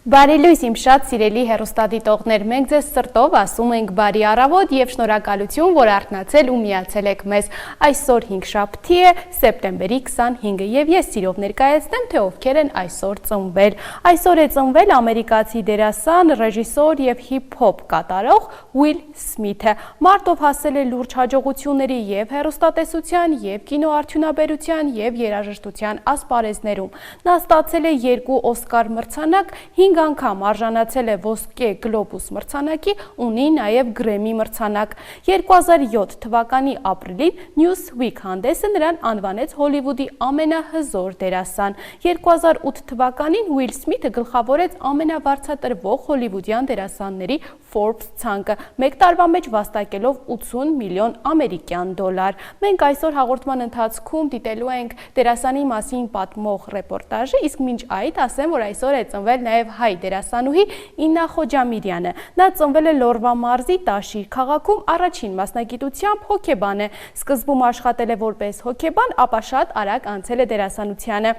Բարի լույս իմ շատ սիրելի հեռուստադիտողներ, մենք ձեզ սրտով ասում ենք բարի առավոտ եւ շնորհակալություն, որ արթնացել ու միացել եք մեզ։ Այսօր 5-շաբթի է, սեպտեմբերի 25-ը եւ ես սիրով ներկայացնեմ, թե ովքեր են այսօր ծնվել։ Այսօր է ծնվել ամերիկացի դերասան, ռեժիսոր եւ հիփ-հոփ կատարող Ուիլ Սմիթը։ Մարտով հասել է լուրջ հաջողությունների եւ հեռուստատեսության, եւ կինոարդյունաբերության, եւ երաժշտության ասպարեզներում։ Նա ստացել է 2 Օսկար մրցանակ, 5 անգամ արժանացել է ոսկե գլոբուս մրցանակի, ունի նաև գրեմի մրցանակ։ 2007 թվականի ապրիլին Newsweek հանդեսը նրան անվանեց Հոլիվուդի ամենահզոր դերասան։ 2008 թվականին Ուիլ Սմիթը գլխավորեց ամենավարձատրվող հոլիվուդյան դերասանների Forbes ցանկը, մեկ տարվա մեջ վաստակելով 80 միլիոն ամերիկյան դոլար։ Մենք այսօր հաղորդման ընթացքում դիտելու ենք դերասանի մասին պատմող ռեպորտաժը, իսկ մինչ այդ ասեմ, որ այսօր է ծնվել նաև հայ դերասանուհի Իննա Խոջամիրյանը։ Նա ծնվել է Լորվա մարզի Տաշիր քաղաքում, առաջին մասնագիտությամբ հոգեբան է։ Սկզբում աշխատել է որպես հոգեբան, ապա շատ արագ անցել է դերասանությանը։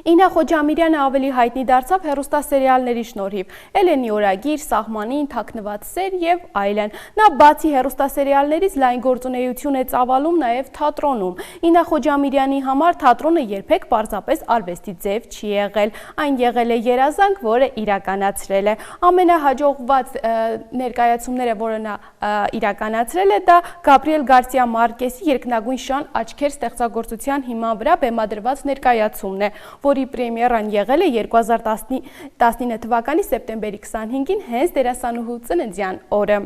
Իննա Խոջամիրյանը ավելի հայտնի դարձավ հեռուստասերիալների շնորհիվ՝ Էլենի օրագիր, Սահմանին, Թաքնված սեր եւ այլն։ Նա բացի հեռուստասերիալներից լայն գործունեություն է ծավալում նաև թատրոնում։ Իննա Խոջամիրյանի համար թատրոնը երբեք պարզապես արվեստի ձև չի եղել, այն եղել է երազանք, որը իրականացրել է։ Ամենահաջողված ներկայացումները, որը նա իրականացրել է, դա Գաբրիել Գարսիա Մարկեսի Երկնագույն շան աչքեր ստեղծագործության հիման վրա բեմադրված ներկայացումն է, որի պրեմիերան եղել է 2019 թվականի սեպտեմբերի 25-ին հենց դերասանուհու ծննդյան օրը։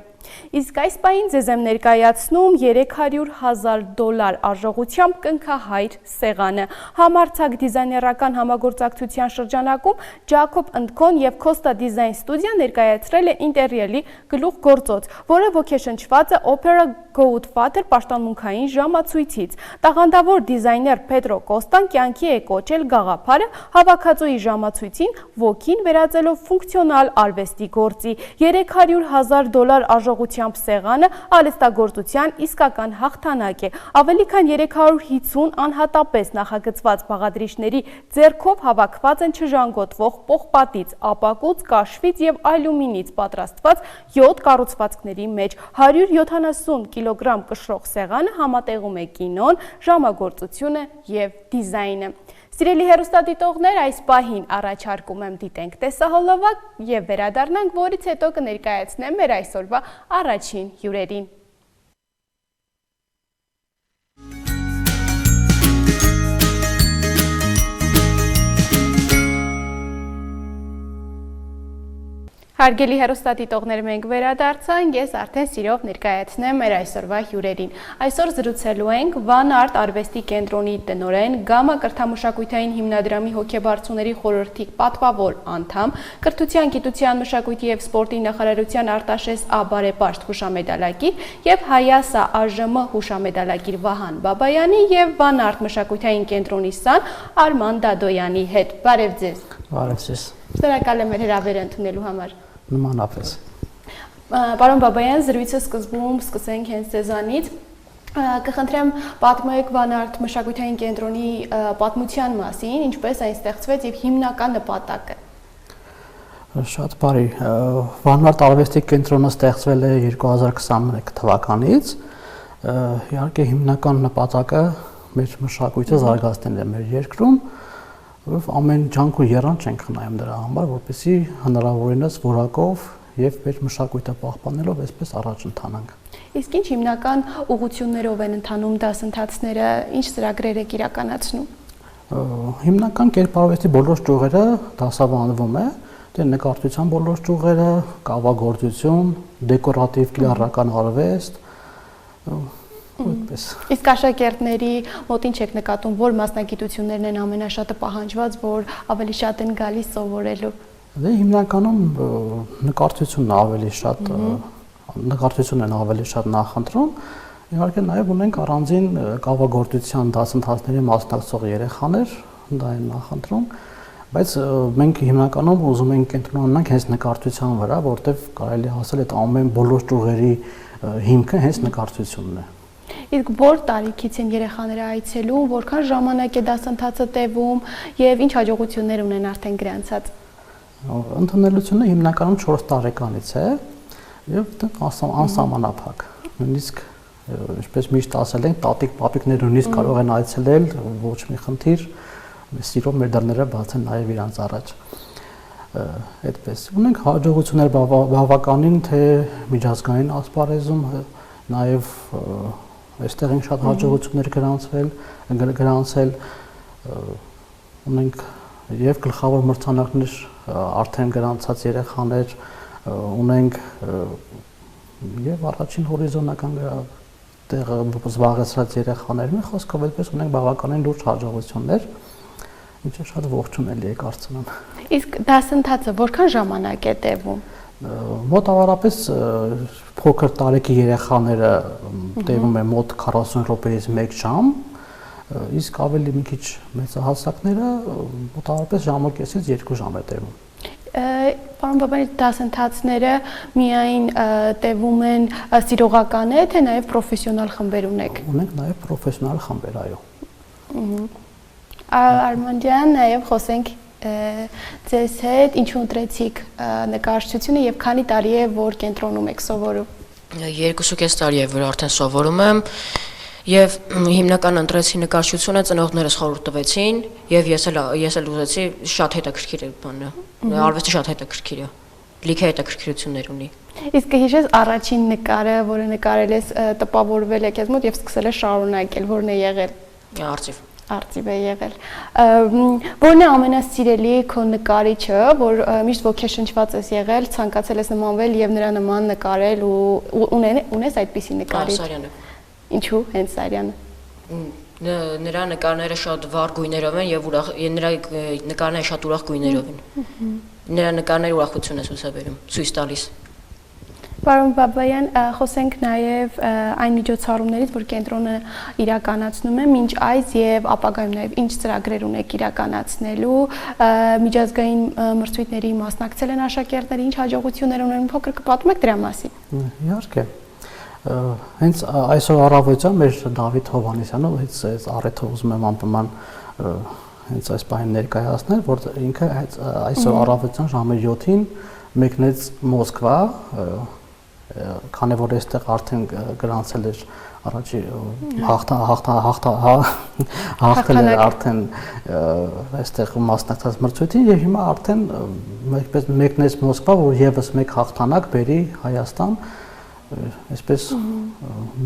Իսկ այս պահին ձեզ եմ ներկայացնում $300,000 արժողությամբ կնքահայր սեղանը։ Համարձակ դիզայներական համագործակցության շրջանակում Ջակոբ Ընդքոն եւ Costa Design Studio ներկայացրել է ինտերիերի գլուխգործոց, որը ոգեշնչված է Opera Godfather պաշտամունքային ժամացույցից։ Տաղանդավոր դիզայներ Պետրո Կոստան կյանքի է կոչել գաղափարը հավաքածուի ժամացույցին ոգին վերածելով ֆունկցիոնալ արվեստի գործի։ $300,000 արժողությամբ սեղանը արվեստագործության իսկական հաղթանակ է։ Ավելի քան 350 անհատապես նախագծված բաղադրիչների ձեռքով հավաքված են չժանգոտվող պողպատից, ապակուց, կաշվից եւ ալյումինից պատրաստված 7 կառուցվածքների մեջ։ 170 կիլոգրամ կշռող սեղանը համատեղում է կինոն, ժամագործությունը եւ դիզայնը։ Սիրելի հեռուստադիտողներ, այս պահին առաջարկում եմ դիտենք տեսահոլովակ եւ վերադառնանք, որից հետո կներկայացնեմ մեր այսօրվա առաջին հյուրերին։ Հարգելի հեռուստադիտողներ, մենք վերադարձանք, ես արդեն սիրով ներկայացնեմ մեր այսօրվա հյուրերին։ Այսօր զրուցելու ենք Van Art արվեստի կենտրոնի տնօրեն, Գամա կրթամշակութային հիմնադրամի հոգեբարձուների խորհրդի պատվավոր անդամ, Կրթության, գիտության, մշակույթի եւ սպորտի նախարարության Արտաշես Ա բարեպաշտ հուշամեդալակիր եւ Հայասա ԱԺՄ հուշամեդալակիր Վահան Բաբայանի եւ Van Art մշակութային կենտրոնի սան Արման Դադոյանի հետ։ Բարև ձեզ։ Բարև ձեզ։ Շնորհակալ եմ հրավերը ընդունելու համար։ Նմանապես։ Պարոն Բաբայան, զրույցը սկզբում սկսենք հենց ձեզանից։ Կխնդրեմ պատմեք Van Art մշակութային կենտրոնի պատմության մասին, ինչպես այն ստեղծվեց եւ հիմնական նպատակը։ Շատ բարի։ Van Art արվեստի կենտրոնը ստեղծվել է 2021 թվականից։ Իհարկե հիմնական նպատակը մեր մշակույթը զարգացնելն է մեր երկրում, որով ամեն ջանք ու եռանդ չենք խնայում դրա համար, որպեսզի հնարավորինս որակով եւ մեր մշակույթը պահպանելով այսպես առաջ ընթանանք։ Իսկ ինչ հիմնական ուղղություններով են ընթանում դասընթացները, ինչ ծրագրեր եք իրականացնում։ Հիմնական կերպարվեստի բոլոր ճյուղերը դասավանդվում է, դե նկարչության բոլոր ճյուղերը, կավագործություն, դեկորատիվ կիրառական արվեստ, այդպես։ Իսկ աշակերտների մոտ ինչ եք նկատում, որ մասնագիտություններն են ամենաշատը պահանջված, որ ավելի շատ են գալիս սովորելու։ Դե հիմնականում նկարչությունն են ավելի շատ նախընտրում։ Իհարկե նաև ունենք առանձին կավագործության դասընթացների մասնակցող երեխաներ, դա են նախընտրում, բայց մենք հիմնականում ուզում ենք կենտրոնանանք հենց նկարչության վրա, որտեղ կարելի ասել այդ ամեն բոլոր ճյուղերի հիմքը հենց նկարչությունն է։ Իսկ որ տարիքից են երեխաները այցելում, որքան ժամանակ է դասընթացը տևում եւ ինչ հաջողություններ ունեն արդեն գրանցած։ Ընդունելությունը հիմնականում 4 տարեկանից է եւ անսահմանափակ։ Նույնիսկ ինչպես միշտ ասել են, տատիկ-պապիկներ նույնիսկ կարող են այցելել, ոչ մի խնդիր, սիրով մեր դռները բաց են նաև իրանց առաջ։ Այդպես ունենք հաջողություններ բավականին թե միջազգային ասպարեզում, նաև այստեղ են շատ հաջողություններ գրանցել, ունենք եւ գլխավոր մրցանակներ արդեն գրանցած երեխաներ, ունենք եւ առաջին հորիզոնական տեղը զբաղեցրած երեխաներ, մի խոսքով այդպես ունենք բավականին լուրջ հաջողություններ, ինչը շատ ողջունելի է կարծում եմ։ Իսկ դասընթացը որքան ժամանակ է տևում։ Մոտավորապես փոքր տարեկի երեխաները տևում է մոտ 40 րոպեից 1 ժամ, իսկ ավելի մի քիչ մեծահասակները մոտավորապես ժամը-կեսից 2 ժամ է տևում։ Պարոն Բաբայանի դասընթացները միայն տևում են սիրողական է, թե նաև պրոֆեսիոնալ խմբեր ունեք։ Ունենք նաև պրոֆեսիոնալ խմբեր, այո։ Արման ջան, նաև խոսենք ձեզ հետ, ինչու ընտրեցիք նկարչությունը եւ քանի տարի է որ կենտրոնում եք սովորում։ 2.5 տարի է որ արդեն սովորում եմ եւ հիմնական ընտրեցի նկարչությունը, ծնողներս խորհուրդ տվեցին եւ ես էլ ուզեցի, շատ հետաքրքիր է բանը։ Արվեստը շատ հետաքրքիր է։ Լիքը հետաքրքրություններ ունի։ Իսկ հիշես առաջին նկարը, որը նկարել ես, տպավորվել է քեզ մոտ եւ սկսել է շարունակել, որն է եղել։ Արծիվ է եղել։ Որն է ամենասիրելի քո նկարիչը, որ միշտ ոգեշնչված ես եղել, ցանկացել ես նմանվել եւ նրա նման նկարել ու ունես այդպիսի նկարիչ։ Սարյանը։ Ինչու հենց Սարյանը։ Նրա նկարները շատ վառ գույներով են եւ նրա նկարները շատ ուրախ գույներով են։ Նրա նկարները ուրախություն է ցույց բերում, ցույց տալիս։ Պարոն Բաբայան, խոսենք նաև այն միջոցառումներից, որ կենտրոնը իրականացնում է մինչ այս եւ ապագայում նաև ինչ ծրագրեր ունեք իրականացնելու, միջազգային մրցույթների մասնակցել են աշակերտները, ինչ հաջողություններ ունեն, փոքր կպատմեք դրա մասին։ Իհարկե։ Հենց այսօր առավոտյան մեր Դավիթ Հովհաննիսյանը հենց այս առիթը ուզում եմ անպայման հենց այս բանը ներկայացնել, որ ինքը այսօր առավոտյան ժամը 7-ին մեկնեց Մոսկվա, քանի որ այստեղ արդեն գրանցել էր առաջի հաղթել էր արդեն այստեղ մասնակցած մրցույթին եւ հիմա արդեն մեկնեց Մոսկվա, որ եւս մեկ հաղթանակ բերի Հայաստան, այսպես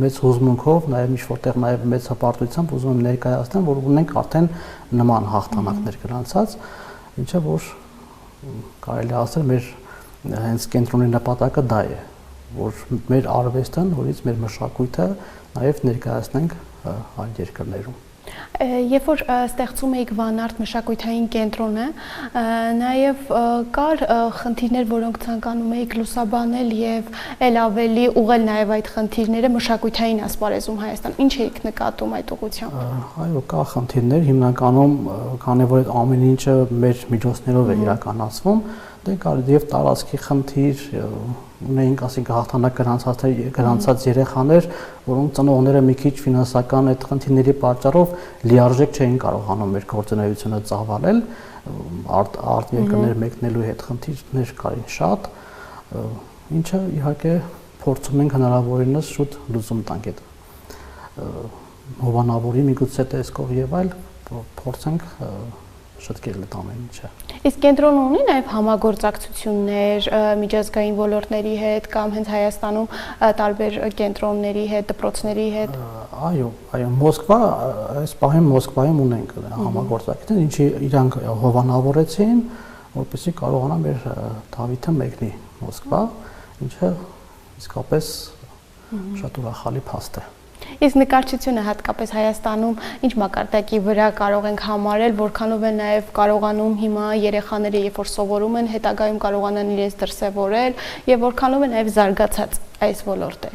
մեծ հուզմունքով, նաեւ ինչ որտեղ նաեւ մեծ հպարտությամբ ուզում եմ ներկայացնել, որ ունենք արդեն նման հաղթանակներ գրանցած, ինչը որ կարելի ասել մեր հենց կենտրոնի նպատակը դա է, որ մեր արվեստը, նորից մեր մշակույթը նաև ներկայացնենք այլ երկրներում։ Երբ որ ստեղծում էիք Վանարտ մշակութային կենտրոնը, նաև կար խնդիրներ, որոնք ցանկանում էիք լուսաբանել եւ ել ավելի ուղղել նաև այդ խնդիրները մշակութային ասպարեզում Հայաստան։ Ինչ էիք նկատում այդ ուղղությամբ։ Այո, կա խնդիրներ, հիմնականում քանի որ այդ ամեն ինչը մեր միջոցներով է իրականացվում, դե կար եւ տարածքի խնդիր, ունեինք ասենք հաղթանակ գրանցած երեխաներ, որոնք ծնողները մի քիչ ֆինանսական այդ խնդիրների պատճառով լիարժեք չէին կարողանում մեր գործունեությունը ծավալել, արտ երկրներ մեկնելու հետ խնդիրներ կային շատ, ինչը իհարկե փորձում ենք հնարավորինս շուտ լուծում տանք այդ հովանավորի միգուցե տեսքով եւ այլ փորձենք շտկել այդ ամեն ինչը։ Իսկ կենտրոնը ունի նաև համագործակցություններ միջազգային ոլորտների հետ կամ հենց Հայաստանում տարբեր կենտրոնների հետ, դպրոցների հետ։ Այո, Մոսկվա, այս պահին Մոսկվայում ունենք համագործակցություն, ինչի իրանք հովանավորեցին, որպեսզի կարողանա մեր Դավիթը մեկնի Մոսկվա, ինչը իսկապես շատ ուրախալի փաստ է։ Իսկ նկարչությունը հատկապես Հայաստանում ինչ մակարդակի վրա կարող ենք համարել, որքանով են նաև կարողանում հիմա երեխաները, երբ որ սովորում են, հետագայում կարողանան իրենց դրսևորել եւ որքանով է նաև զարգացած այս ոլորտը։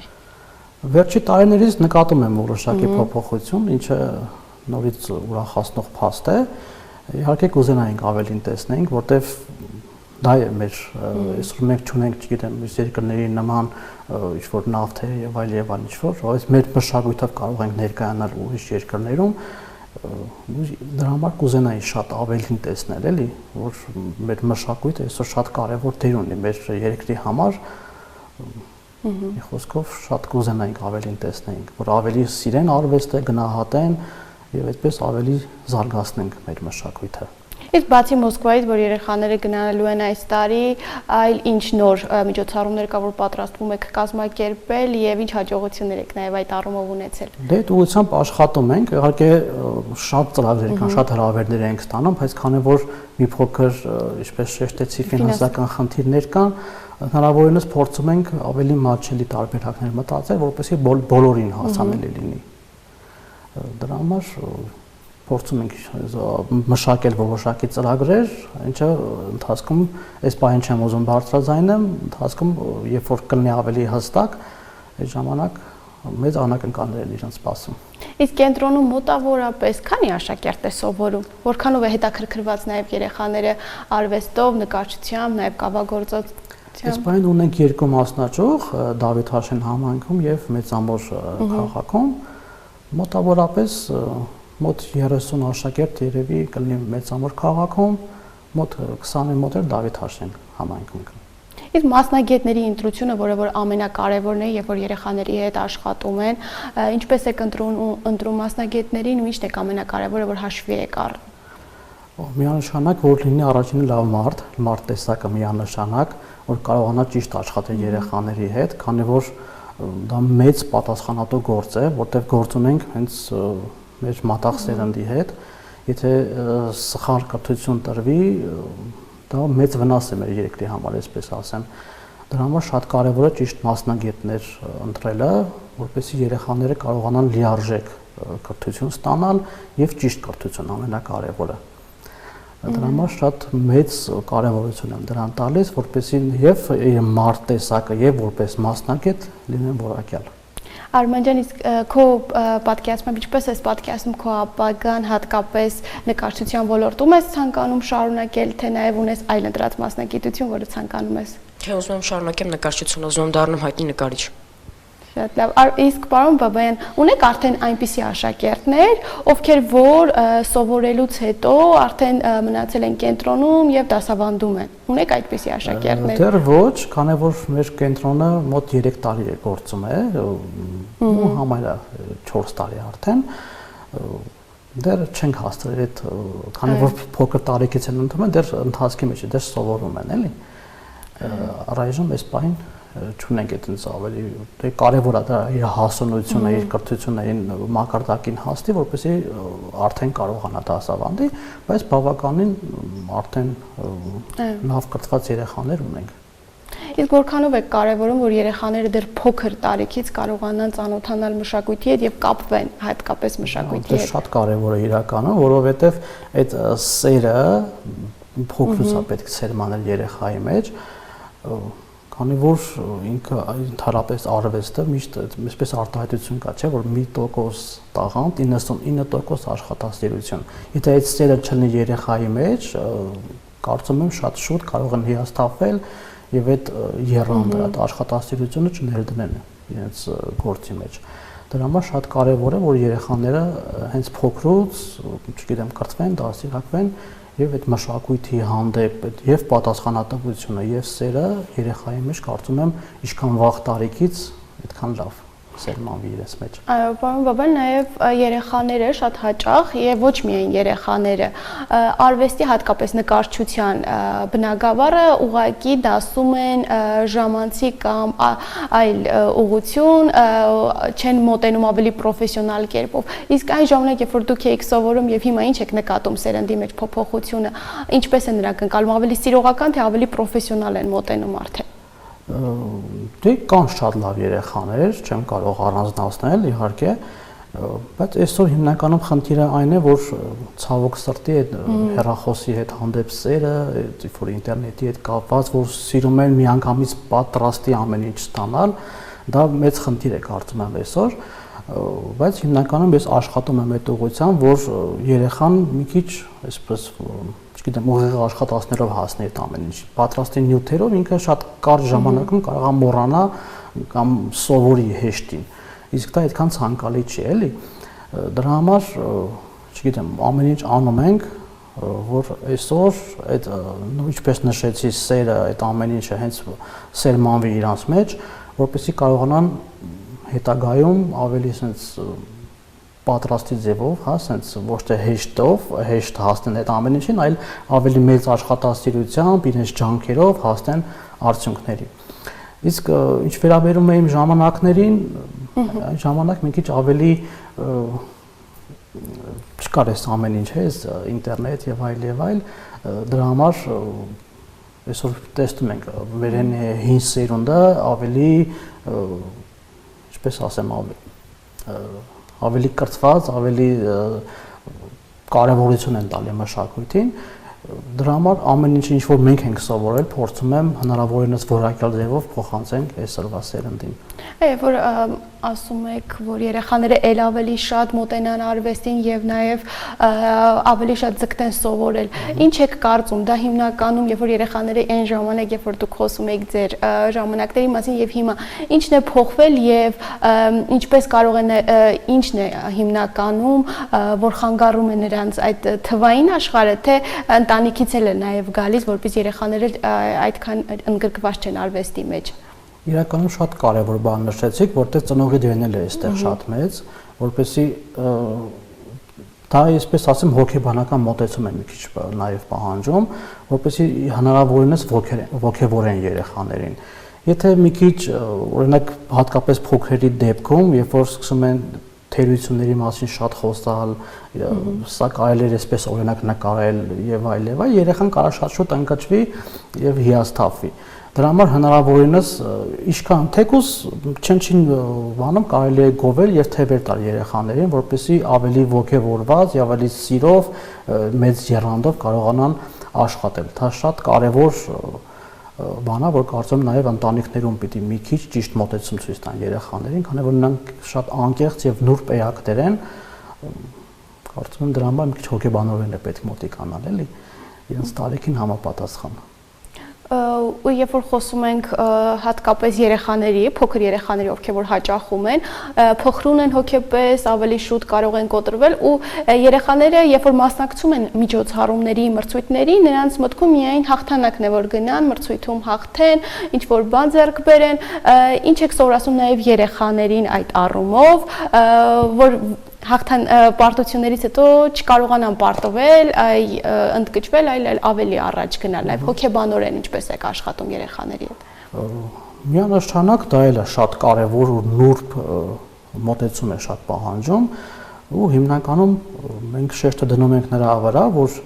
Վերջի տարիներից նկատում եմ որոշակի փոփոխություն, ինչը նորից ուրախացնող փաստ է։ Իհարկե կուզենայինք ավելին տեսնենք, որտեվ դա է մեր այսօր մենք չունենք, չգիտեմ, մյուս երկրների նման ինչ-որ նավթեր եւ այլ ինչ-որ, այս մեր մշակույթով կարող ենք ներկայանալ ուրիշ երկրներում, Դրա համար կուզենայի շատ ավելին տեսնել, էլի, որ մեր մշակույթը այսօր շատ կարևոր դեր ունի մեր երկրի համար։ Մի խոսքով շատ կուզենայինք ավելին տեսնեինք, որ ավելի սիրեն արվեստը, գնահատեն եւ այդպես ավելի զարգացնենք մեր մշակույթը։ Իսկ բացի Մոսկվայից, որ երեխաները գնալու են այս տարի, այլ ինչ նոր միջոցառումներ կա, որ պատրաստվում եք կազմակերպել եւ ինչ հաջողություններ եք նաեւ այդ առումով ունեցել։ Դե այդ ուղղությամբ աշխատում ենք, իհարկե շատ ծրագրեր կան, շատ հրավերներ ենք ստանում, բայց քանի որ մի փոքր, ինչպես շեշտեցի, ֆինանսական խնդիրներ կան, հնարավորինս փորձում ենք ավելի մատչելի տարբերակներ մտածել, որպեսզի բոլորին հասանելի լինի։ Դրա համար փորձում ենք մշակել որոշակի ծրագրեր, ինչը ընթացքում այս պահին չեմ ուզում բարձրաձայնեմ, ընթացքում երբ որ կլինի ավելի հստակ, այդ ժամանակ մեծ անակնկալներ են իրենց սպասում։ Իսկ կենտրոնում մոտավորապես քանի աշակերտ է սովորում, որքանով է հետաքրքրված նաև երեխաները արվեստով, նկարչությամբ, նաև կավագործությամբ։ Այս պահին ունենք երկու մասնաճյուղ Դավիթ Հաշեն համայնքում եւ Մեծամոր քաղաքում, մոտավորապես մոտ 30 աշակերտ երևի կլինի Մեծամոր քաղաքում, մոտ 20-ին մոտ էլ Դավիթ Հաշեն համայնքում։ Իսկ մասնագետների ընտրությունը, որը որ ամենակարևորն է, երբ որ երեխաների հետ աշխատում են, ինչպես եք ընտրում մասնագետներին ու ինչն է ամենակարևորը, որ հաշվի եք առնում։ Միանշանակ, որ լինի առաջինը լավ մարդ տեսակը միանշանակ, որ կարողանա ճիշտ աշխատել երեխաների հետ, քանի որ դա մեծ պատասխանատու գործ է, որտեղ գործ ունենք հենց մեր մատաղ սերնդի հետ, եթե սխալ կրթություն տրվի, դա մեծ վնաս է մեր երկրի համար, այսպես ասեմ։ Դրա համար շատ կարևոր է ճիշտ մասնագետներ ընտրելը, որպեսզի երեխաները կարողանան լիարժեք կրթություն ստանալ եւ ճիշտ կրթություն ամենակարևորը։ Դրա համար շատ մեծ կարևորություն եմ դրան տալիս, որպեսզի եւ մարդ տեսակը եւ որպես մասնագետ լինեն որակյալ։ Արման ջան, իսկ քո պատկերացմամբ ինչպես ես պատկերացնում քո ապագան, հատկապես նկարչության ոլորտում ես ցանկանում շարունակել, թե նաև ունես այլ ընտրած մասնագիտություն, որը ցանկանում ես։ Թե ուզում եմ շարունակեմ նկարչությունը, ուզում եմ դառնամ հայտնի նկարիչ։ Շատ լավ։ Իսկ պարոն Բաբայան, ունեք արդեն այնպիսի աշակերտներ, ովքեր որ սովորելուց հետո արդեն մնացել են կենտրոնում եւ դասավանդում են։ Ունեք այդպիսի աշակերտներ։ Դեռ ոչ, քանի որ մեր կենտրոնը մոտ 3 տարի է գործում է, ու համարյա 4 տարի արդեն։ Դեռ չենք հասցրել այդ, քանի որ փոքր տարիքից են ընդունում, դեռ ընթացքի մեջ է, դեռ սովորում են, էլի։ Առայժմ այս պահին չունենք այդպես ավելի կարևոր է դա իր հասունությունը, իր կրթությունը այն մակարդակին հասնի, որպեսզի արդեն կարողանա դասավանդի, բայց բավականին արդեն լավ կրթված երեխաներ ունենք։ Իսկ որքանով է կարևորում, որ երեխաները դեռ փոքր տարիքից կարողանան ծանոթանալ մշակույթի հետ եւ կապվեն հատկապես մշակույթի հետ։ Դա շատ կարևոր է իրականում, որովհետեւ այդ սերը փոքրուց է պետք սերմանել երեխայի մեջ, քանի որ ինքը ընդհանրապես արվեստը միշտ այսպես արտահայտություն կա, չէ, որ 1% տաղանդ 99% աշխատասիրություն։ Եթե այդ սերը չլինի երեխայի մեջ, կարծում եմ շատ շուտ կարող են հիասթափվել եւ այդ եռանդը, այդ աշխատասիրությունը չներդնեն իրենց գործի մեջ։ Դրա համար շատ կարեւոր է, որ երեխաները հենց փոքրուց, չգիտեմ, կրթվեն, դասիրակվեն եւ այդ մշակույթի հանդեպ եւ պատասխանատվությունը եւ սերը երեխայի մեջ կարծում եմ ինչքան վաղ տարիքից այդքան լավ սերմանվի իրենց մեջ։ Այո, պարոն Բաբան, նաև երեխաները շատ հաճախ եւ ոչ միայն երեխաները արվեստի հատկապես նկարչության բնագավառը ուղակի դասում են ժամանցի կամ այլ ուղղություն, չեն մոտենում ավելի պրոֆեսիոնալ կերպով։ Իսկ այն ժամանակ, երբ որ դուք եք սովորում եւ հիմա ինչ եք նկատում սերնդի մեջ փոփոխությունը, ինչպես են նրանք ընկալում, ավելի սիրողական թե ավելի պրոֆեսիոնալ են մոտենում արդեն։ Դե կան շատ լավ երեխաներ, չեմ կարող առանձնացնել, իհարկե, բայց այսօր հիմնականում խնդիրը այն է, որ ցավոք սրտի այդ հեռախոսի հետ հանդեպ սերը, որ ինտերնետի հետ կապված, որ սիրում են միանգամից պատրաստի ամեն ինչ ստանալ, դա մեծ խնդիր է կարծում եմ այսօր, բայց հիմնականում ես աշխատում եմ այդ ուղղությամբ, որ երեխան մի քիչ այսպես չգիտեմ, ուղիղ աշխատանքներով հասնի այդ ամեն ինչ։ Պատրաստի նյութերով ինքը շատ կարճ ժամանակում կարող է մոռանա կամ սովորի հեշտին։ Իսկ դա այդքան ցանկալի չի, էլի։ Դրա համար չգիտեմ, ամեն ինչ անում ենք, որ այսօր այդ ինչպես նշեցի, սերը, այդ ամեն ինչը հենց սերմանվի իրանց մեջ, որպեսզի կարողանան հետագայում ավելի sense պատրաստի ձևով, հա, sense ոչ թե հեշտ հասնեն այդ ամեն ինչին, այլ ավելի մեծ աշխատասիրությամբ, իրենց ջանքերով հասնեն արդյունքների։ Իսկ ինչ վերաբերում է իմ ժամանակներին, այն ժամանակ մի քիչ ավելի չկար այս ամեն ինչ, ինտերնետ եւ այլ, դրա համար այսօր տեսնում ենք վերեն հին սերունդը ավելի ինչպես ասեմ, ավելի կրթված, ավելի կարևորություն են տալի մշակույթին, դրա համար ամեն ինչ որ մենք ենք սովորել, փորձում եմ հնարավորինս որակյալ ձևով փոխանցենք այսօրվա սերնդին։ Այո, որ ասում եք, որ երեխաները ել ավելի շատ մոտենան արվեստին եւ նաեւ ավելի շատ ձգտեն սովորել։ Ինչ եք կարծում, դա հիմնականում, երբ որ երեխաները այն ժամանակ, երբ որ դուք խոսում եք ձեր ժամանակների մասին եւ հիմա ինչն է փոխվել եւ ինչպես կարող են ինչն է հիմնականում, որ խանգարում է նրանց այդ թվային աշխարհը, թե ընտանիքից էլ է նաեւ գալիս, որպես երեխաները այդքան ընդգրկված չեն արվեստի մեջ։ Իրականում շատ կարևոր բան նշեցիք, որտեղ ծնողի դերն էլ է այստեղ շատ մեծ, որպեսզի դա այսպես ասեմ հոգեբանական մոտեցում է մի քիչ նաև պահանջում, որպեսզի հնարավորինս ոգևորեն երեխաներին։ Եթե մի քիչ օրինակ հատկապես փոքրերի դեպքում, երբ որ սկսում են թերությունների մասին շատ խոսալ, սա կարելի է այսպես օրինակ նկարել եւ այլ, երեխան կարող շատ շուտ ընկճվի եւ հիասթափվի։ Դրա համար հնարավորինս ինչքան թեկուզ չնչին բանում կարելի է գովել եւ թեւեր տալ երեխաներին, որպեսզի ավելի ոգևորված եւ ավելի սիրով մեծ եռանդով կարողանան աշխատել։ Դա շատ կարեւոր բան է, որ կարծում եմ նաեւ ընտանիքներում պիտի մի քիչ ճիշտ մոտեցում ցույց տան երեխաներին, քանի որ նրանք շատ անկեղծ եւ նուրբ էակներ են, կարծում եմ դրա համար մի քիչ հոգեբանորեն է պետք մոտիկանալ, էլի, իրենց տարիքին համապատասխան։ Ու երբ որ խոսում ենք հատկապես երեխաների, փոքր երեխաների, ովքեր որ հաճախում են, փխրուն են հոգեպես, ավելի շուտ կարող են կոտրվել ու երեխաները, երբ որ մասնակցում են միջոցառումների, մրցույթների, նրանց մտքում միայն հաղթանակն է, որ գնան մրցույթում հաղթեն, ինչ որ բան ձեռք բերեն, ինչ եք սովորացնում նաև երեխաներին այդ առումով, որ հաղթան պարտություններից հետո չկարողանան պարտվել, ընդգճվել, այլ ավելի առաջ գնալ, այլ հոգեբանորեն ինչպես եք աշխատում երեխաների հետ։ Միանշանակ դա էլ է շատ կարևոր ու նուրբ մոտեցում է շատ պահանջում ու հիմնականում մենք շեշտը դնում ենք նրա վրա, որ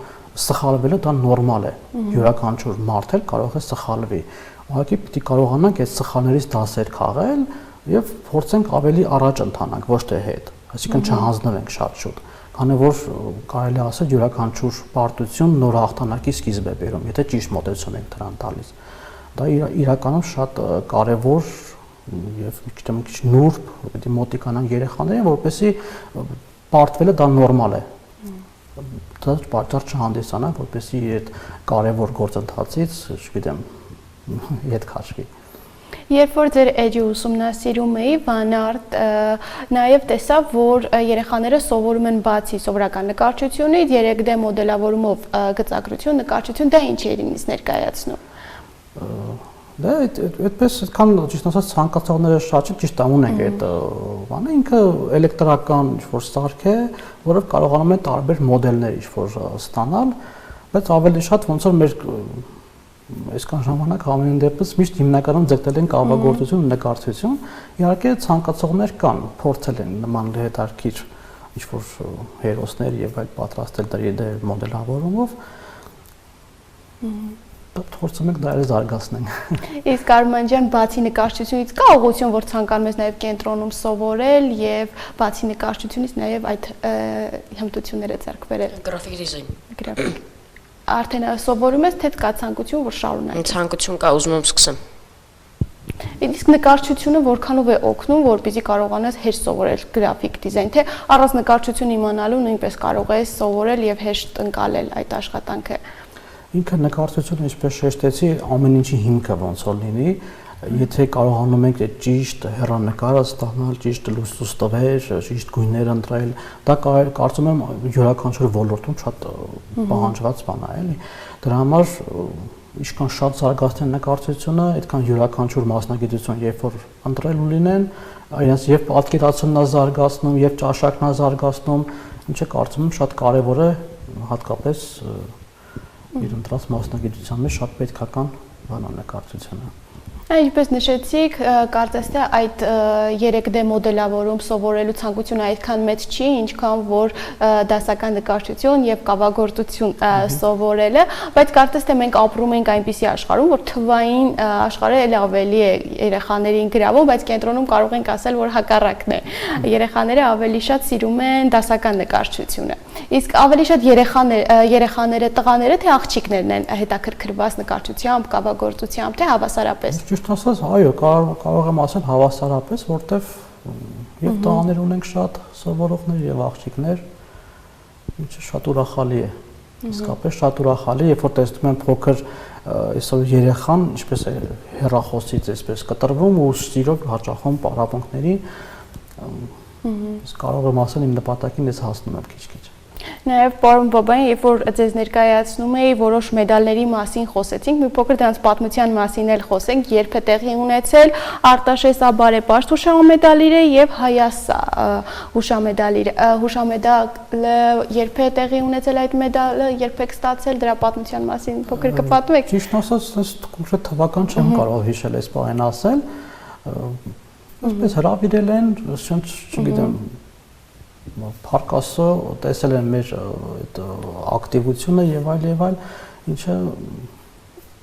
սխալվելը դա նորմալ է, յուրաքանչյուր մարդ էլ կարող է սխալվի։ Ուղղակի պիտի կարողանանք այդ սխալներից դասեր քաղել եւ փորձենք ավելի առաջ ընթանանք, ոչ թե հետ։ Այսինքն չհանձնվենք շատ շուտ, քանի որ կարելի է ասել յուրաքանչյուր պարտություն նոր հաղթանակի սկիզբ է բերում, եթե ճիշտ մոտեցում ենք դրան տալիս։ Դա իրականում շատ կարևոր եւ մի քիչ նուրբ պետք է մոտիկանան երեխաներին, որպեսզի պարտվելը դա նորմալ է։ Դա պատճառ չհանդիսանա, որպեսզի այդ կարևոր գործընթացից, չգիտեմ, հետ քաշվի։ Երբ որ ձեր էջի ուսումնասիրում էի վանարտ, նաև տեսա, որ երեխաները սովորում են բացի սովորական նկարչությունից 3D մոդելավորումով գծագրություն, նկարչություն, դա ինչ է իրենից ներկայացնում։ Դա այդպես այդքան ճիշտ ասած ցանկացողները շատ ճիշտ ունենք այդ բանը, ինքը էլեկտրական ինչ-որ սարք է, որով կարողանում են տարբեր մոդելներ ինչ-որ ստանալ, բայց ավելի շատ ոնց որ մեր այսքան ժամանակ ամեն դեպս միշտ հիմնականում ձգտել են կավագործություն ու նկարչություն, իհարկե ցանկացողներ կան, փորձել են նման հետարքիր ինչ-որ հերոսներ եւ այլ պատրաստել 3D մոդելավորումով, փորձում ենք դա զարգացնենք։ Իսկ Արման ջան, բացի նկարչությունից կա ուղղություն, որ ցանկանում ես նաև կենտրոնում սովորել եւ բացի նկարչությունից նաև այդ հմտությունները ձեռք բերել։ Գրաֆիկ դիզայն։ Գրաֆիկ։ Արդեն սովորում ես, թե կա ցանկություն, որ շարունակես։ Ցանկություն կա, ուզում եմ սկսեմ։ Իսկ նկարչությունը որքանով է օգնում, որպեսզի կարողանաս հեշտ սովորել գրաֆիկ դիզայն, թե առանց նկարչություն իմանալու նույնպես կարող ես սովորել եւ հեշտ ընկալել այդ աշխատանքը։ Ինքը նկարչությունը, ինչպես շեշտեցի, ամեն ինչի հիմքը ոնց որ լինի, Եթե կարողանում ենք այդ ճիշտ հեռանկարը ստանալ, ճիշտ լույս տվեր, ճիշտ գույներ ընտրել, դա կարծում եմ յուրաքանչյուր ոլորտում շատ պահանջված բան է, էլի։ Դրա համար ինչքան շատ զարգացնեն նկարչությունը, այդքան յուրաքանչյուր մասնագիտություն, երբ որ ընտրելու լինեն, իրենց եւ պատկերացումն է զարգացնում, եւ ճաշակն է զարգացնում, ինչը կարծում եմ շատ կարեւոր է, հատկապես իր ընտրած մասնագիտության մեջ շատ պետքական բան է նկարչությունը։ Ինչպես նշեցիք, կարծես թե այդ 3D մոդելավորում սովորելու ցանկությունը այդքան մեծ չի, ինչքան որ դասական նկարչություն եւ կավագործություն սովորելը, բայց կարծես թե մենք ապրում ենք այնպիսի աշխարհում, որ թվային աշխարհը էլ ավելի է երեխաներին գրավում, բայց կենտրոնում կարող ենք ասել, որ հակառակն է։ Երեխաները ավելի շատ սիրում են դասական նկարչությունը։ Իսկ ավելի շատ երեխաները, տղաները թե աղջիկներն են հետաքրքրված նկարչությամբ, կավագործությամբ, թե հավասարապես։ Ճիշտ ասած, այո, կարող եմ ասել հավասարապես, որտեվ եւ տղաներ ունենք շատ սովորողներ եւ աղջիկներ, ինչը շատ ուրախալի է։ Իսկապես շատ ուրախալի, երբ որ տեսնում եմ փոքր այսօր երեխան, ինչպես է հեռախոսից այսպես կտրվում ու սիրով հաճախում պարապմունքներին, կարող եմ ասել իմ նպատակին ես հասնում եմ քիչ-քիչ։ Նաև պարոն Բաբայան, երբ որ ձեզ ներկայացնում էի որոշ մեդալների մասին խոսեցինք, մի փոքր դրանց պատմության մասին էլ խոսենք, երբ է տեղի ունեցել Արտաշես Աբարեպաշտ հուշամեդալիրը եւ Հայասա հուշամեդալիրը։ Հուշամեդալը երբ է տեղի ունեցել այդ մեդալը, երբ եք ստացել, դրա պատմության մասին փոքր կպատմեք։ Ճիշտ ասած, ես կոնկրետ թվական չեմ կարող հիշել այս բանն ասել։ Այսպես հրավիրել են, չգիտեմ, Փարկասը տեսել են մեր այդ ակտիվությունը եւ այլ, ինչը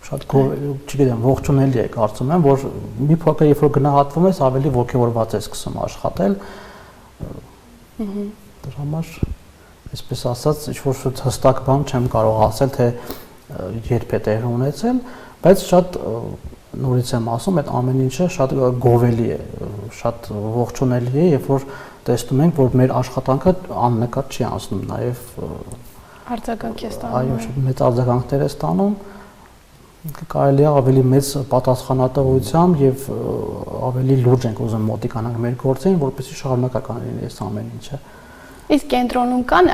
շատ չգիտեմ, ողջունելի է, կարծում եմ, որ մի փոքր երբ որ գնահատվում ես, ավելի ողջավորված ես սկսում աշխատել։ Դրա համար, այսպես ասած, ինչ-որ հստակ բան չեմ կարող ասել, թե երբ է տեղի ունեցել, բայց շատ նորից եմ ասում, այդ ամեն ինչը շատ գովելի է, շատ ողջունելի է, երբ որ տեսնում ենք, որ մեր աշխատանքը աննկատ չի անցնում, նաև արձագանք է ստանում։ Այո, մեծ արձագանքներ է ստանում, կարելի է ավելի մեծ պատասխանատվությամբ եւ ավելի լուրջ ենք ուզում մոտիկանանք մեր գործին, որպեսզի շարունակական լինի այս ամեն ինչը։ Իսկ կենտրոնում կան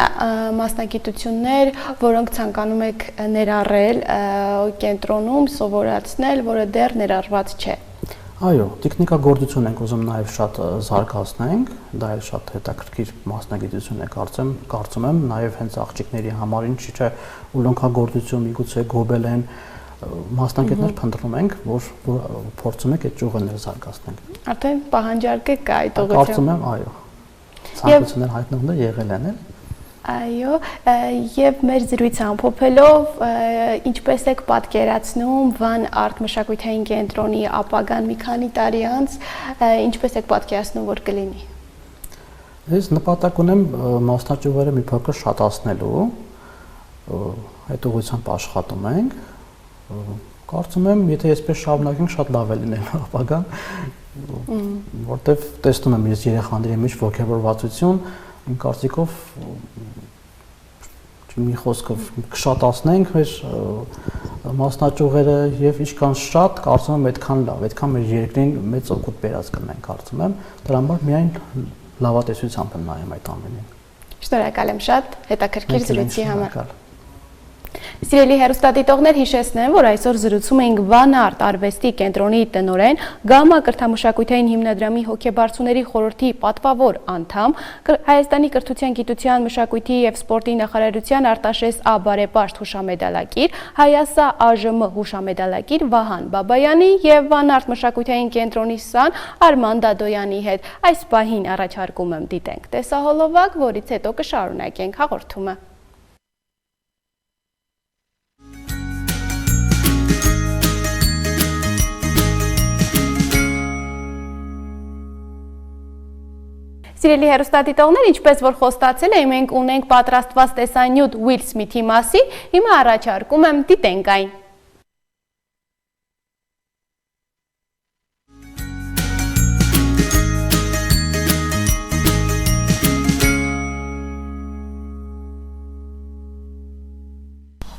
մասնագիտություններ, որոնք ցանկանում եք ներառել կենտրոնում, սովորացնել, որը դեռ ներառված չէ։ Այո, տեխնիկագործություն ենք ուզում նաև շատ զարգացնենք, դա էլ շատ հետաքրքիր մասնագիտություն է կարծում եմ, նաև հենց աղջիկների համար ինչ չէ, ուլունքագործություն, միգուցե գոբելեն մասնագետներ փնտրում ենք, որ փորձում ենք այդ ճյուղերը զարգացնենք։ Արդեն պահանջարկը կա այդ ուղղությամբ։ Կարծում եմ, այո։ Ցանկություններ հայտնումներ եղել են, էլ։ Այո, եւ մեր զրույցը ամփոփելով, ինչպես եք պատկերացնում Վան Արտ մշակութային կենտրոնի ապագան մի քանի տարի անց, ինչպես եք պատկերացնում, որ կլինի։ Ես նպատակ ունեմ մասնաճյուղերը մի փոքր շատացնելու, այդ ուղղությամբ աշխատում ենք։ Կարծում եմ, եթե այսպես շարունակենք, շատ լավ է լինելու ապագան, որտեվ տեսնում եմ ես երեխաների մեջ ողջավորվածություն, իմ կարծիքով մի խոսքով կշատացնենք մեր մասնաճյուղերը եւ ինչքան շատ կարծում եմ այդքան լավ, այդքան մեր երկրին մեծ օգուտ բերած կնենք, կարծում եմ, դրա համար միայն լավատեսությամբ եմ նայում այդ ամենին։ Շնորհակալ եմ շատ հետաքրքիր զրույցի համար։ Սիրելի հեռուստադիտողներ, հիշեցնեմ, որ այսօր զրուցում էինք Վան Արտ արվեստի կենտրոնի տնօրեն, Գամա կրթամշակութային հիմնադրամի հոգեբարձուների խորհրդի պատվավոր անդամ, Հայաստանի կրթության, գիտության, մշակույթի եւ սպորտի նախարարության Արտաշես Աբարեպաշտ հուշամեդալակիր, Հայասա ԱԺՄ հուշամեդալակիր Վահան Բաբայանի եւ Վան Արտ մշակութային կենտրոնի սան Արման Դադոյանի հետ։ Այս պահին առաջարկում եմ դիտենք տեսահոլովակ, որից հետո կշարունակենք հաղորդումը։ Սիրելի հեռուստադիտողներ, ինչպես որ խոստացել էի, մենք ունենք պատրաստված տեսանյութ Ուիլ Սմիթի մասին, հիմա առաջարկում եմ դիտենք այն։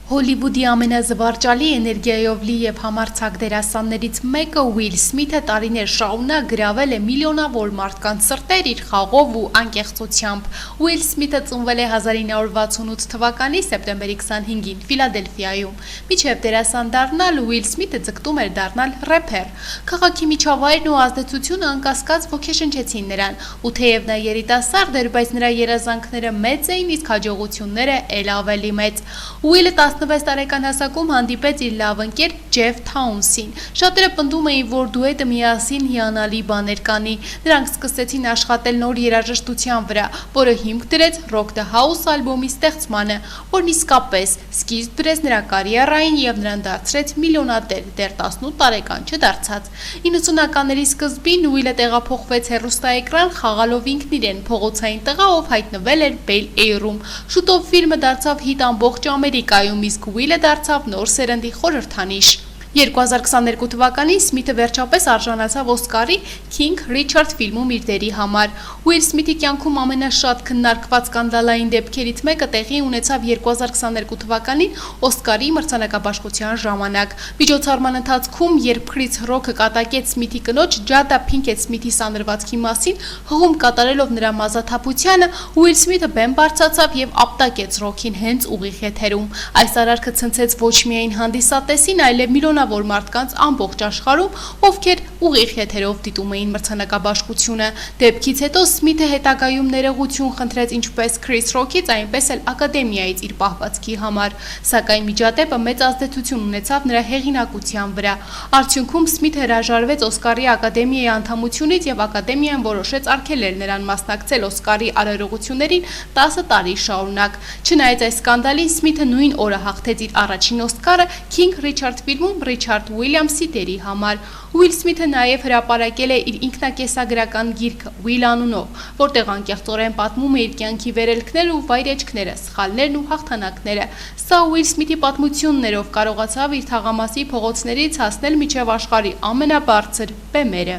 Հոլիվուդի ամենազվարճալի էներգիայով լի եւ համարձակ դերասաններից մեկը Ուիլ Սմիթը տարիներ շարունակ գրավել է միլիոնավոր մարդկանց սրտեր իր խաղով ու անկեղծությամբ։ Ուիլ Սմիթը ծնվել է 1968 թվականի սեպտեմբերի 25-ին Ֆիլադելֆիայում։ Մինչև դերասան դառնալ Ուիլ Սմիթը ձգտում էր դառնալ рэփեր։ Քաղաքի միջավայրն ու ազդեցությունը անկասկած ոգեշնչեցին նրան, ու թեև նա երիտասարդ էր, բայց նրա երազանքները մեծ էին, իսկ հաջողությունները էլ ավելի մեծ։ Ուիլը 16 տարեկան հասակում հանդիպեց իր լավ ընկեր Ջեֆ Թաունսին։ Շատերը պնդում էին, որ դուետը միասին հիանալի բաներ կանի։ Նրանք սկսեցին աշխատել նոր երաժշտության վրա, որը հիմք դրեց Rock the House ալբոմի ստեղծմանը, որն իսկապես սկիզբ դրեց նրա կարիերային եւ նրան դարձրեց միլիոնատեր, դեռ 18 տարեկան չդարձած։ 90-ականների սկզբին Ուիլը տեղափոխվեց հեռուստաէկրան խաղալով ինքն իրեն փողոցային տղա, ով հայտնվել էր Bel Air-ում։ Շուտով ֆիլմը դարձավ հիթ ամբողջ Ամերիկայում, իսկ Ուիլը դարձավ նոր սերնդի խորհրդանիշ։ 2022 թվականին Սմիթը վերջապես արժանացավ Օսկարի King Richard ֆիլմում իր դերի համար։ Ուիլ Սմիթի կյանքում ամենաշատ քննարկված սկանդալային դեպքերից մեկը տեղի ունեցավ 2022 թվականին Օսկարի մրցանակաբաշխության ժամանակ։ Միջոցառման ընթացքում, երբ Քրիս Ռոքը կատակեց Սմիթի կնոջ Ջադա Փինքեթ Սմիթի սանրվածքի մասին, հղում կատարելով նրա մազաթափությանը, Ուիլ Սմիթը բեմ բարձրացավ եւ ապտակեց Ռոքին հենց ուղիղ եթերում։ Այս արարքը ցնցեց ոչ միայն հանդիսատեսին, այլև միլիոնավոր մարդկանց ամբողջ աշխարհում, ովքեր ուղիղ եթերով դիտում էին մրցանակաբաշխությունը։ Դեպքից հետո Սմիթը հետագայում ներողություն խնդրեց ինչպես Քրիս Ռոքից, այնպես էլ ակադեմիայից իր պահվածքի համար, սակայն միջադեպը մեծ ազդեցություն ունեցավ նրա հեղինակության վրա։ Արդյունքում Սմիթը հրաժարվեց Օսկարի ակադեմիայի անդամությունից եւ ակադեմիան որոշեց արգելել նրան մասնակցել Օսկարի արարողություններին 10 տարի շարունակ։ Չնայած այս սկանդալին, Սմիթը նույն օրը հաղթեց իր առաջին Օսկարը King Richard ֆիլմում Ռիչարդ Ուիլյամսի դերի համար։ Ուիլ Սմիթը նաև հրապարակել է իր ինքնակեսագրական գիրքը Ուիլ անունով, որտեղ անկեղծորեն պատմում է իր կյանքի վերելքները ու վայրեջքները, սխալներն ու հաղթանակները։ Սա Ուիլ Սմիթի պատմությունն էր, ով կարողացավ իր թաղամասի փողոցներից հասնել մինչև աշխարհի ամենաբարձր բեմերը։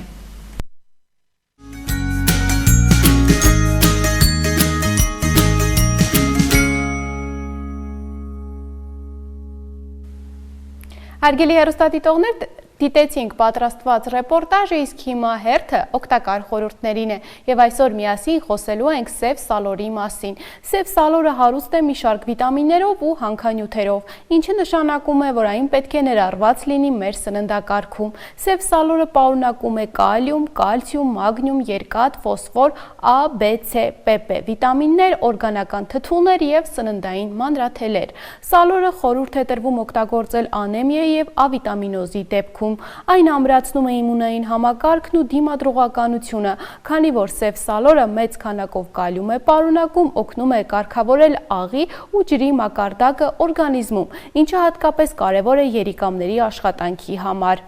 Հարգելի հեռուստադիտողներ, դիտեցինք պատրաստված ռեպորտաժը, իսկ հիմա հերթը օգտակար խորհուրդներին է եւ այսօր միասին խոսելու ենք սև սալորի մասին։ Սև սալորը հարուստ է մի շարք վիտամիններով ու հանքանյութերով, ինչը նշանակում է, որ այն պետք է ներառված լինի մեր սննդակարգում։ Սև սալորը պարունակում է կալիում, կալցիում, մագնիում, երկաթ, ֆոսֆոր, A, B, C, PP վիտամիններ, օրգանական թթուներ եւ սննդային մանրաթելեր։ Սալորը խորհուրդ է տրվում օգտագործել անեմիայի եւ ավիտամինոզի դեպքում։ Այն ամրացնում է իմունային համակարգն ու դիմադրողականությունը, քանի որ սև սալորը մեծ քանակով կալիում է պարունակում, օգնում է կարգավորել աղի ու ջրի մակարդակը օրգանիզմում, ինչը հատկապես կարևոր է երիկամների աշխատանքի համար։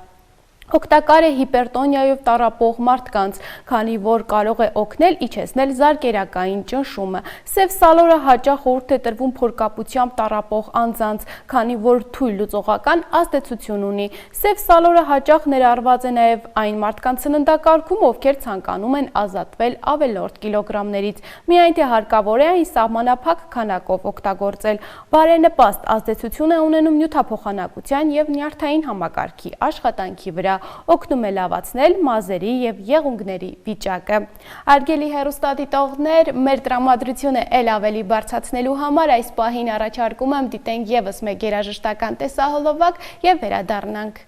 Օգտակար է հիպերտոնիայով տառապող մարդկանց, քանի որ կարող է օգնել իջեցնել զարկերակային ճնշումը։ Սև սալորը հաճախ խորհուրդ է տրվում փորկապությամբ տառապող անձանց, քանի որ թույլ լուծողական ազդեցություն ունի։ Սև սալորը հաճախ ներառված է նաև այն մարդկանց սննդակարգում, ովքեր ցանկանում են ազատվել ավելորդ կիլոգրամներից, միայն թե հարկավոր է այն սահմանափակ քանակով օգտագործել։ Բարենպաստ ազդեցություն է ունենում նյութափոխանակության եւ նյարդային համակարգի աշխատանքի վրա, օգնում է լավացնել մազերի եւ եղունգների վիճակը։ Հարգելի հեռուստադիտողներ, մեր տրամադրությունը ել ավելի բարձրացնելու համար այս պահին առաջարկում եմ դիտենք եւս մեկ երաժշտական տեսահոլովակ եւ վերադառնանք։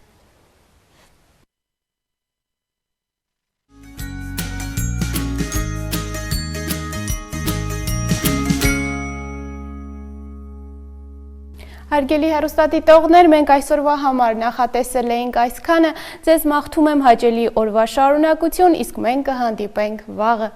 Հարգելի հեռուստադիտողներ, մենք այսօրվա համար նախատեսել էինք այսքանը, ձեզ մաղթում եմ հաճելի օրվա շարունակություն, իսկ մենք կհանդիպենք վաղը։